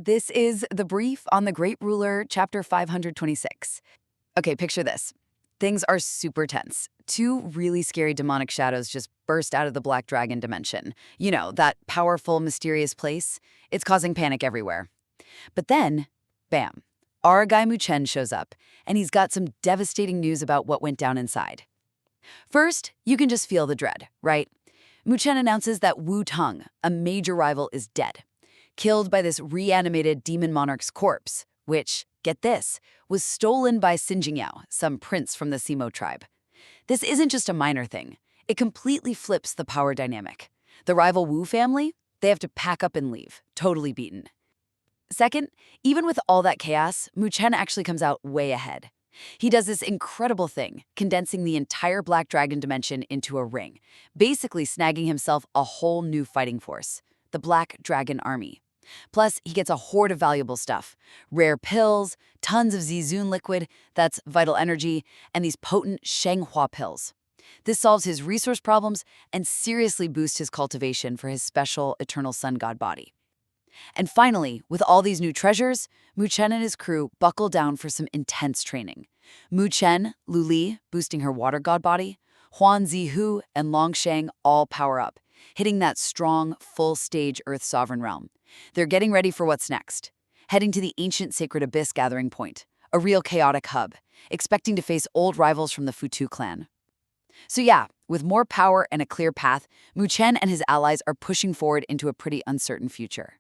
This is The Brief on the Great Ruler, chapter 526. Okay, picture this. Things are super tense. Two really scary demonic shadows just burst out of the Black Dragon dimension. You know, that powerful, mysterious place. It's causing panic everywhere. But then, bam, our guy Muchen shows up, and he's got some devastating news about what went down inside. First, you can just feel the dread, right? Muchen announces that Wu Tong, a major rival, is dead, killed by this reanimated demon monarch's corpse, which, get this, was stolen by Xinjiao, some prince from the Simo tribe. This isn't just a minor thing. It completely flips the power dynamic. The rival Wu family, they have to pack up and leave, totally beaten. Second, even with all that chaos, Muchen actually comes out way ahead. He does this incredible thing, condensing the entire Black Dragon dimension into a ring, basically snagging himself a whole new fighting force, the Black Dragon Army. Plus, he gets a horde of valuable stuff, rare pills, tons of Zizun liquid, that's vital energy, and these potent Shenghua pills. This solves his resource problems and seriously boosts his cultivation for his special Eternal Sun God body. And finally, with all these new treasures, Muchen and his crew buckle down for some intense training. Muchen, Lu Li, boosting her water god body, Huan Zihu, and Long Shang all power up, hitting that strong, full-stage Earth Sovereign realm. They're getting ready for what's next, heading to the ancient Sacred Abyss gathering point, a real chaotic hub, expecting to face old rivals from the Futu clan. So yeah, with more power and a clear path, Muchen and his allies are pushing forward into a pretty uncertain future.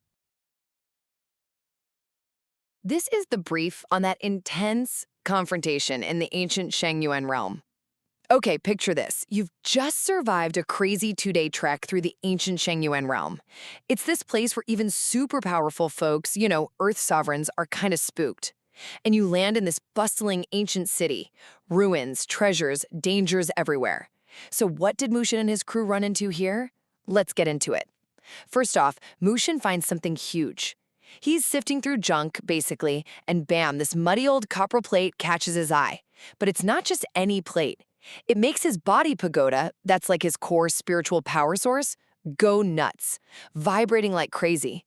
This is the brief on that intense confrontation in the ancient Shengyuan realm. Okay, picture this. You've just survived a crazy 2-day trek through the ancient Shengyuan realm. It's this place where even super powerful folks, Earth sovereigns, are kind of spooked. And you land in this bustling ancient city. Ruins, treasures, dangers everywhere. So what did Muchen and his crew run into here? Let's get into it. First off, Muchen finds something huge. He's sifting through junk, basically, and bam, this muddy old copper plate catches his eye. But it's not just any plate. It makes his body pagoda, that's like his core spiritual power source, go nuts, vibrating like crazy.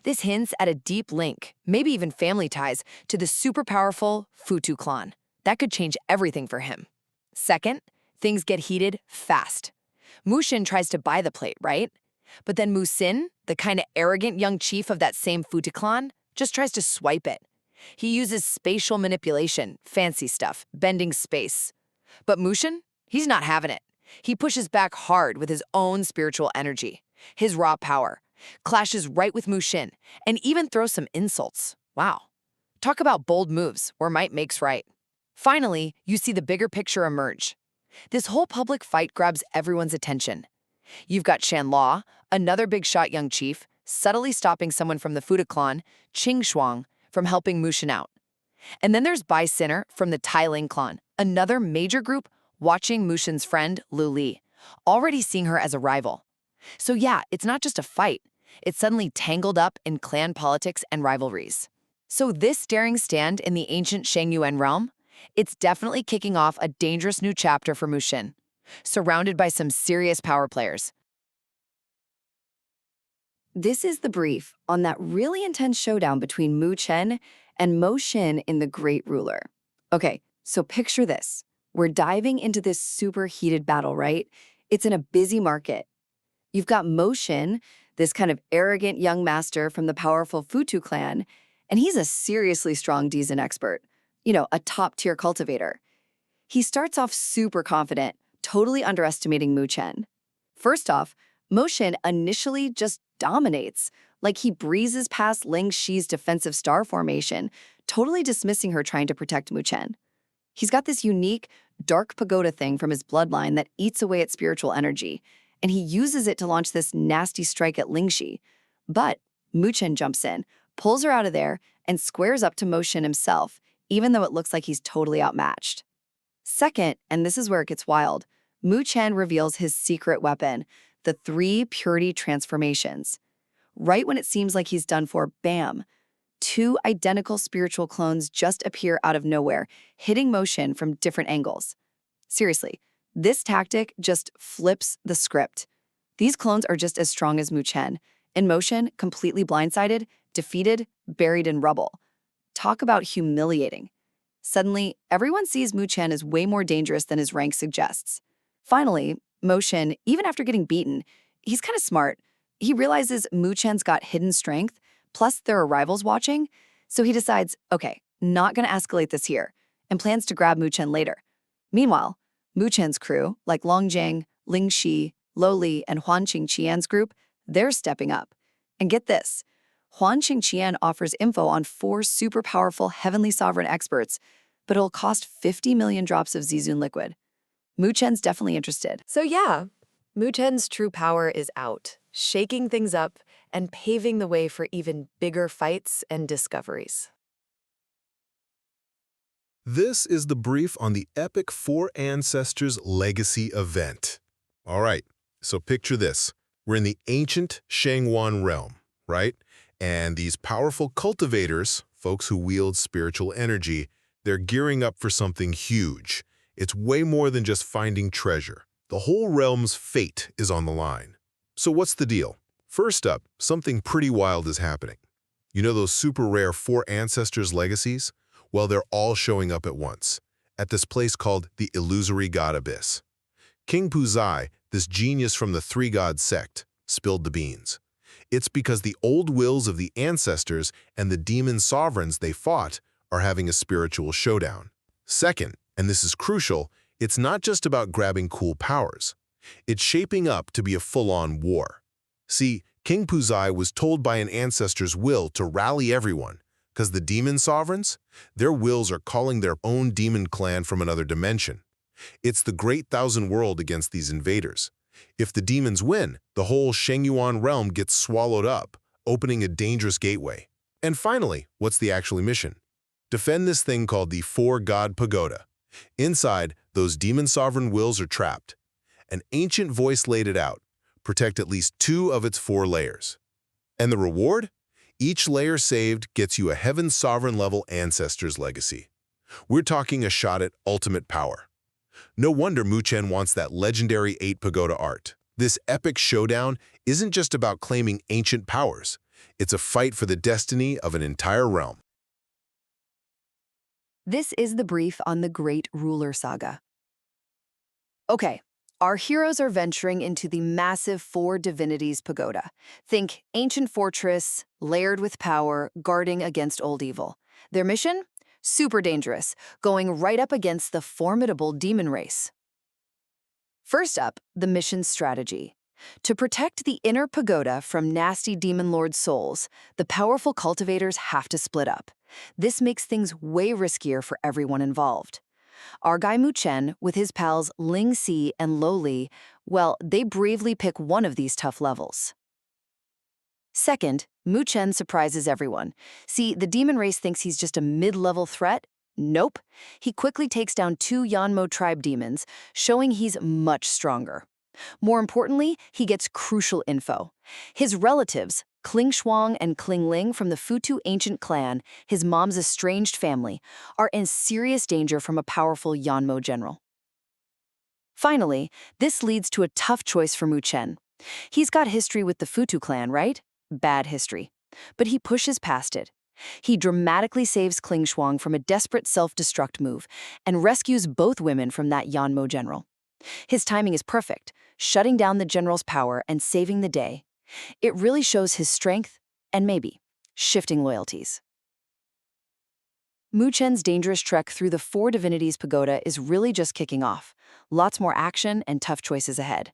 This hints at a deep link, maybe even family ties, to the super powerful Futu clan. That could change everything for him. Second, things get heated fast. Muchen tries to buy the plate, right? But then Musin, the kind of arrogant young chief of that same Futu clan, just tries to swipe it. He uses spatial manipulation, fancy stuff, bending space. But Muchen, he's not having it. He pushes back hard with his own spiritual energy, his raw power, clashes right with Muchen, and even throws some insults. Wow. Talk about bold moves where might makes right. Finally, you see the bigger picture emerge. This whole public fight grabs everyone's attention. You've got Shan Law, another big-shot young chief, subtly stopping someone from the Futu clan, Qing Shuang, from helping Muchen out. And then there's Bai Sinner from the Tai Ling clan, another major group watching Muchen's friend, Lu Li, already seeing her as a rival. So yeah, it's not just a fight. It's suddenly tangled up in clan politics and rivalries. So this daring stand in the ancient Shengyuan realm, it's definitely kicking off a dangerous new chapter for Muchen, surrounded by some serious power players. This is the brief on that really intense showdown between Muchen and Mo Xin in The Great Ruler. Okay, so picture this. We're diving into this super heated battle, right? It's in a busy market. You've got Mo Xin, this kind of arrogant young master from the powerful Futu clan, and he's a seriously strong Dizan expert, a top-tier cultivator. He starts off super confident, totally underestimating Muchen. First off, Mo Xin initially just dominates, like he breezes past Ling Shi's defensive star formation, totally dismissing her trying to protect Muchen. He's got this unique, dark pagoda thing from his bloodline that eats away at spiritual energy, and he uses it to launch this nasty strike at Ling Shi. But Muchen jumps in, pulls her out of there, and squares up to Mo Xin himself, even though it looks like he's totally outmatched. Second, and this is where it gets wild, Muchen reveals his secret weapon, the 3 purity transformations. Right when it seems like he's done for, bam, 2 identical spiritual clones just appear out of nowhere, hitting Mo Xin from different angles. Seriously, this tactic just flips the script. These clones are just as strong as Muchen, and Mo Xin, completely blindsided, defeated, buried in rubble. Talk about humiliating. Suddenly, everyone sees Muchen as way more dangerous than his rank suggests. Finally, Muchen, even after getting beaten, he's kind of smart. He realizes Muchen's got hidden strength, plus there are rivals watching, so he decides, okay, not gonna escalate this here, and plans to grab Muchen later. Meanwhile, Muchen's crew, like Long Jiang, Ling Shi, Lo Li, and Huan Qingqian's group, they're stepping up. And get this, Huan Qingqian offers info on 4 super powerful heavenly sovereign experts, but it'll cost 50 million drops of Zizun liquid. Muchen's definitely interested. So yeah, Muchen's true power is out, shaking things up and paving the way for even bigger fights and discoveries. This is the brief on the epic Four Ancestors Legacy event. All right, so picture this. We're in the ancient Shengyuan realm, right? And these powerful cultivators, folks who wield spiritual energy, they're gearing up for something huge. It's way more than just finding treasure. The whole realm's fate is on the line. So what's the deal? First up, something pretty wild is happening. You know those super rare Four Ancestors legacies? Well, they're all showing up at once, at this place called the Illusory God Abyss. King Puzai, this genius from the Three-God sect, spilled the beans. It's because the old wills of the ancestors and the demon sovereigns they fought are having a spiritual showdown. Second, and this is crucial, it's not just about grabbing cool powers. It's shaping up to be a full-on war. See, King Puzai was told by an ancestor's will to rally everyone, because the demon sovereigns, their wills are calling their own demon clan from another dimension. It's the Great Thousand World against these invaders. If the demons win, the whole Shengyuan realm gets swallowed up, opening a dangerous gateway. And finally, what's the actual mission? Defend this thing called the Four-God Pagoda. Inside, those demon sovereign wills are trapped. An ancient voice laid it out. Protect at least 2 of its 4 layers. And the reward? Each layer saved gets you a Heaven Sovereign level Ancestors legacy. We're talking a shot at ultimate power. No wonder Muchen wants that legendary 8 Pagoda art. This epic showdown isn't just about claiming ancient powers. It's a fight for the destiny of an entire realm. This is the brief on the Great Ruler Saga. Okay, our heroes are venturing into the massive 4 divinities pagoda. Think ancient fortress, layered with power, guarding against old evil. Their mission? Super dangerous, going right up against the formidable demon race. First up, the mission strategy. To protect the inner pagoda from nasty demon lord souls, the powerful cultivators have to split up. This makes things way riskier for everyone involved. Our guy Muchen, with his pals Ling Si and Lo Li, well, they bravely pick one of these tough levels. Second, Muchen surprises everyone. See, the demon race thinks he's just a mid-level threat. Nope. He quickly takes down 2 Yanmo tribe demons, showing he's much stronger. More importantly, he gets crucial info. His relatives, Kling Shuang and Kling Ling from the Futu ancient clan, his mom's estranged family, are in serious danger from a powerful Yanmo general. Finally, this leads to a tough choice for Muchen. He's got history with the Futu clan, right? Bad history. But he pushes past it. He dramatically saves Kling Shuang from a desperate self-destruct move and rescues both women from that Yanmo general. His timing is perfect, shutting down the general's power and saving the day. It really shows his strength and maybe shifting loyalties. Muchen's dangerous trek through the 4 divinities pagoda is really just kicking off. Lots more action and tough choices ahead.